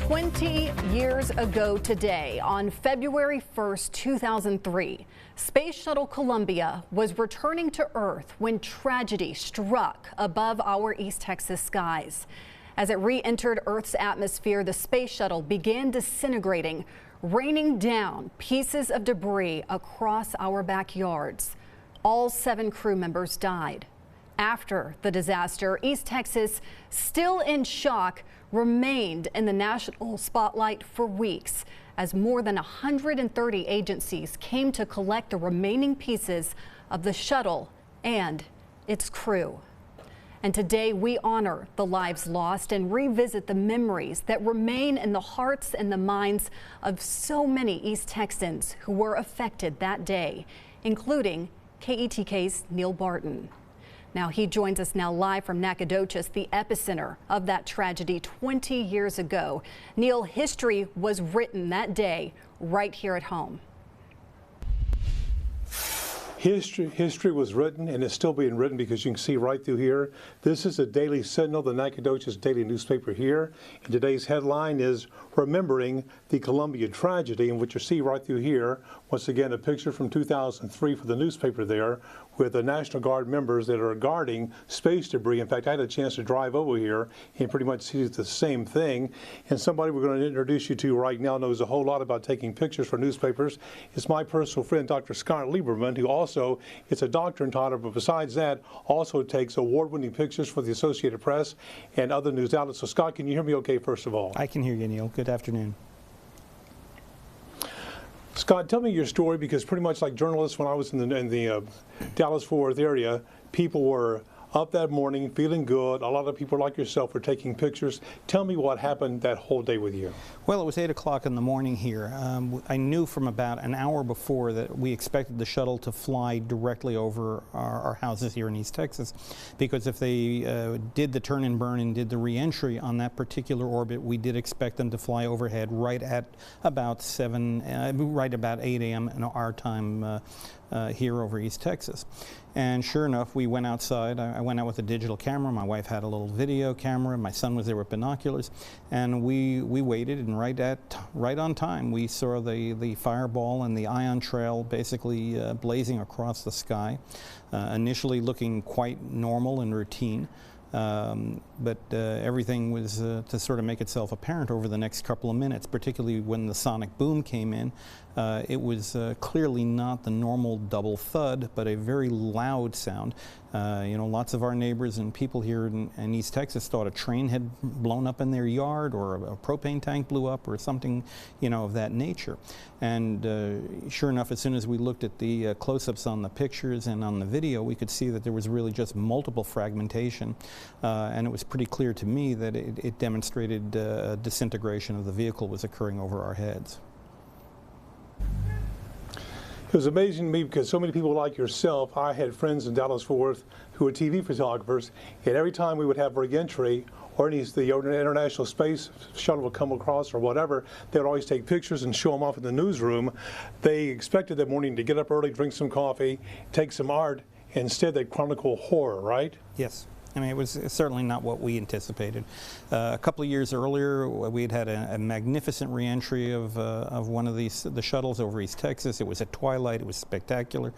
20 years ago today, on February 1st, 2003, Space Shuttle Columbia was returning to Earth when tragedy struck above our East Texas skies. As it re-entered Earth's atmosphere, the space shuttle began disintegrating, raining down pieces of debris across our backyards. All 7 crew members died. After the disaster, East Texas, still in shock, remained in the national spotlight for weeks as more than 130 agencies came to collect the remaining pieces of the shuttle and its crew. And today we honor the lives lost and revisit the memories that remain in the hearts and the minds of so many East Texans who were affected that day, including KETK's Neal Barton. Now he joins us now live from Nacogdoches, the epicenter of that tragedy 20 years ago. Neal, history was written that day right here at home. History was written, and it's still being written, because you can see right through here. This is the Daily Sentinel, the Nacogdoches daily newspaper here. And today's headline is Remembering the Columbia Tragedy, and what you see right through here, once again, a picture from 2003 for the newspaper there, with the National Guard members that are guarding space debris. In fact, I had a chance to drive over here and pretty much see the same thing. And somebody we're going to introduce you to right now knows a whole lot about taking pictures for newspapers. It's my personal friend, Dr. Scott Lieberman, who also is a doctor in Tyler, but besides that, also takes award-winning pictures for the Associated Press and other news outlets. So, Scott, can you hear me okay, first of all? I can hear you, Neal. Good afternoon. Scott, tell me your story, because pretty much like journalists, when I was in the Dallas-Fort Worth area, people were up that morning feeling good. A lot of people like yourself were taking pictures. Tell me what happened that whole day with you. Well, it was 8 o'clock in the morning here. I knew from about an hour before that we expected the shuttle to fly directly over our houses here in East Texas, because if they did the turn and burn and did the re-entry on that particular orbit, we did expect them to fly overhead right at about 8 a.m. in our time here over East Texas. And sure enough, we went outside. I went out with a digital camera. My wife had a little video camera. My son was there with binoculars. And we waited, and right on time, we saw the fireball and the ion trail basically blazing across the sky, initially looking quite normal and routine. But everything was to sort of make itself apparent over the next couple of minutes, particularly when the sonic boom came in. It was clearly not the normal double thud, but a very loud sound. Lots of our neighbors and people here in East Texas thought a train had blown up in their yard, or a propane tank blew up, or something, of that nature. And sure enough, as soon as we looked at the close-ups on the pictures and on the video, we could see that there was really just multiple fragmentation. And it was pretty clear to me that it demonstrated disintegration of the vehicle was occurring over our heads. It was amazing to me, because so many people like yourself, I had friends in Dallas-Fort Worth who were TV photographers, and every time we would have re-entry, or the International Space Shuttle would come across or whatever, they would always take pictures and show them off in the newsroom. They expected that morning to get up early, drink some coffee, take some art. Instead, they chronicle horror, right? Yes. I mean, it was certainly not what we anticipated. A couple of years earlier, we had a magnificent re-entry of one of the shuttles over East Texas. It was at twilight. It was spectacular.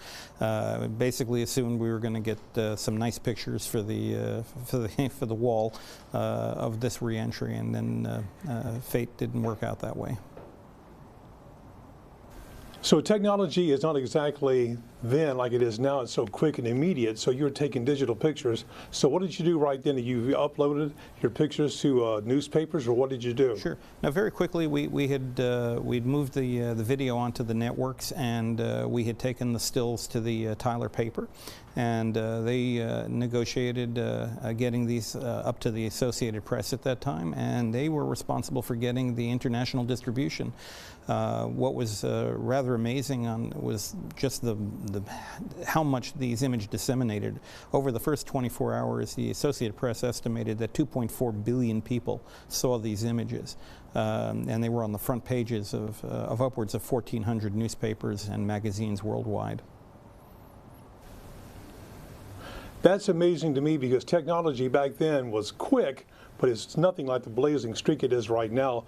Basically assumed we were going to get some nice pictures for the wall of this re-entry, and then fate didn't work out that way. So technology is not exactly then like it is now. It's so quick and immediate. So you're taking digital pictures. So what did you do right then? You uploaded your pictures to newspapers, or what did you do? Sure. Now, very quickly, we'd moved the video onto the networks, and we had taken the stills to the Tyler paper, and they negotiated getting these up to the Associated Press at that time, and they were responsible for getting the international distribution. What was rather amazing was just how much these images disseminated. Over the first 24 hours, the Associated Press estimated that 2.4 billion people saw these images. And they were on the front pages of upwards of 1,400 newspapers and magazines worldwide. That's amazing to me, because technology back then was quick, but it's nothing like the blazing streak it is right now.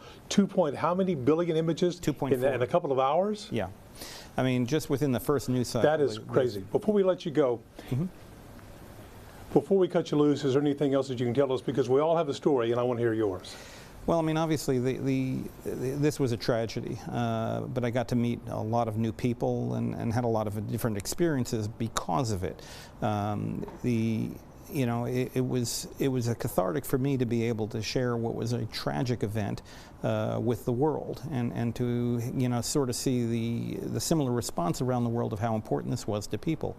How many billion images 2.4 in a couple of hours? Yeah. I mean, just within the first news cycle. That is crazy. Before we let you go, before we cut you loose, is there anything else that you can tell us? Because we all have a story, and I want to hear yours. Well, I mean, obviously, this was a tragedy, but I got to meet a lot of new people and had a lot of different experiences because of it. You know, it was a cathartic for me to be able to share what was a tragic event with the world, and to, you know, sort of see the similar response around the world of how important this was to people.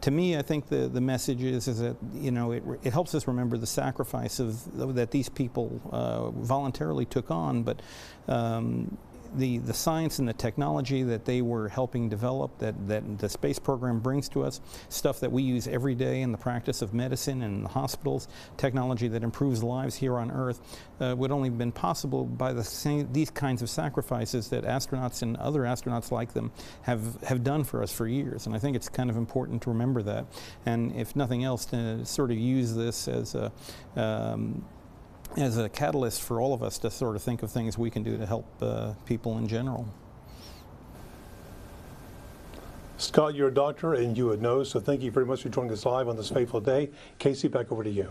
To me, I think the message is that, you know, it helps us remember the sacrifice that these people voluntarily took on, but the science and the technology that they were helping develop, that the space program brings to us, stuff that we use every day in the practice of medicine and the hospitals, technology that improves lives here on Earth, would only have been possible by these kinds of sacrifices that astronauts and other astronauts like them have done for us for years. And I think it's kind of important to remember that, and if nothing else, to sort of use this as a catalyst for all of us to sort of think of things we can do to help people in general. Scott, you're a doctor and you would know, so thank you very much for joining us live on this fateful day. Casey, back over to you.